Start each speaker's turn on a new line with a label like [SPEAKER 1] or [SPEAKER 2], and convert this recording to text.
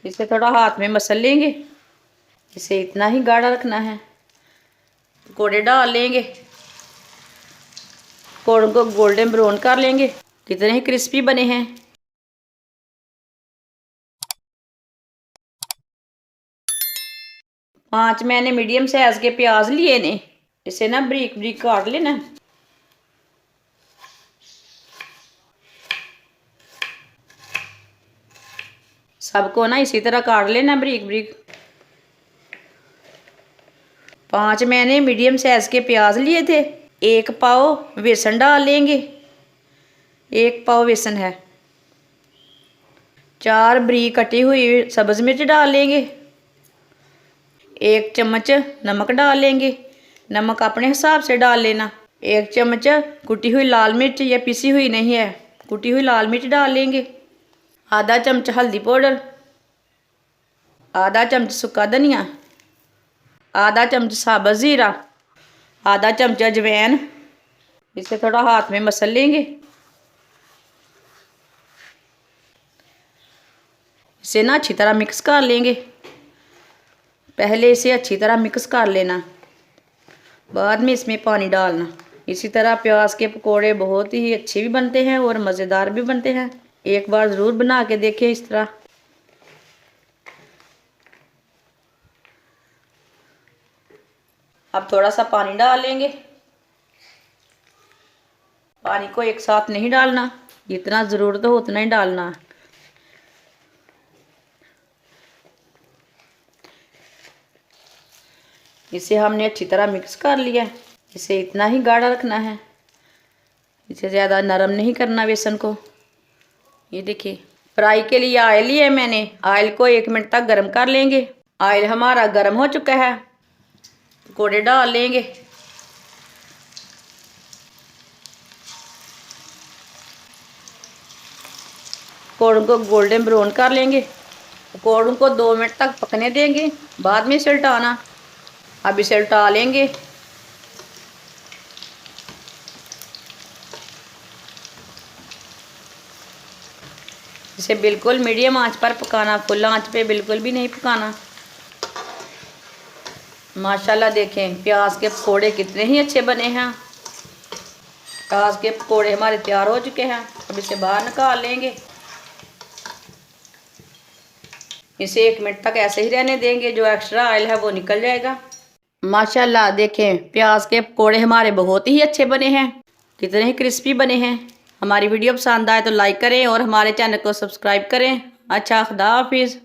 [SPEAKER 1] इसे थोड़ा हाथ में मसल लेंगे। इसे इतना ही गाढ़ा रखना है। पकौड़े डाल लेंगे। पकौड़ों को गोल्डन ब्राउन कर लेंगे। कितने ही क्रिस्पी बने हैं। पांच मैंने मीडियम साइज के प्याज लिए ने। इसे ना बारीक बारीक काट लेना। सबको ना इसी तरह काट लेना बारीक बारीक। पांच मैंने मीडियम साइज के प्याज लिए थे। एक पाव बेसन डाल लेंगे। एक पाव बेसन है। चार बारीक कटी हुई सब्ज मिर्च डाल लेंगे। एक चम्मच नमक डाल लेंगे। नमक अपने हिसाब से डाल लेना। एक चम्मच कुटी हुई लाल मिर्च, या पिसी हुई नहीं है, कुटी हुई लाल मिर्च डाल लेंगे। आधा चम्मच हल्दी पाउडर। आधा चम्मच सूखा धनिया। आधा चम्मच साबुत ज़ीरा। आधा चम्मच अजवाइन। इसे थोड़ा हाथ में मसल लेंगे। इसे ना अच्छी तरह मिक्स कर लेंगे। पहले इसे अच्छी तरह मिक्स कर लेना, बाद में इसमें पानी डालना। इसी तरह प्याज के पकोड़े बहुत ही अच्छे भी बनते हैं और मज़ेदार भी बनते हैं। एक बार ज़रूर बना के देखें इस तरह। अब थोड़ा सा पानी डाल लेंगे। पानी को एक साथ नहीं डालना, जितना ज़रूरत हो उतना ही डालना। इसे हमने अच्छी तरह मिक्स कर लिया। इसे इतना ही गाढ़ा रखना है। इसे ज़्यादा नरम नहीं करना बेसन को। ये देखिए, फ्राई के लिए ऑयल लिया है मैंने। ऑयल को 1 मिनट तक गर्म कर लेंगे। ऑयल हमारा गर्म हो चुका है। पकौड़े डाल लेंगे। पकौड़ों को गोल्डन ब्राउन कर लेंगे। पकौड़ों को 2 मिनट तक पकने देंगे, बाद में इसे उल्टाना। अब इसे उल्टा लेंगे। इसे बिल्कुल मीडियम आंच पर पकाना, फुल आंच पे बिल्कुल भी नहीं पकाना। माशाल्लाह देखें प्याज के पकोड़े कितने ही अच्छे बने हैं। प्याज के पकोड़े हमारे तैयार हो चुके हैं। अब इसे बाहर निकाल लेंगे। इसे 1 मिनट तक ऐसे ही रहने देंगे, जो एक्स्ट्रा ऑयल है वो निकल जाएगा। माशाल्लाह देखें प्याज के पकोड़े हमारे बहुत ही अच्छे बने हैं। कितने ही क्रिस्पी बने हैं। हमारी वीडियो पसंद आए तो लाइक करें और हमारे चैनल को सब्सक्राइब करें। अच्छा, खुदा हाफिज़।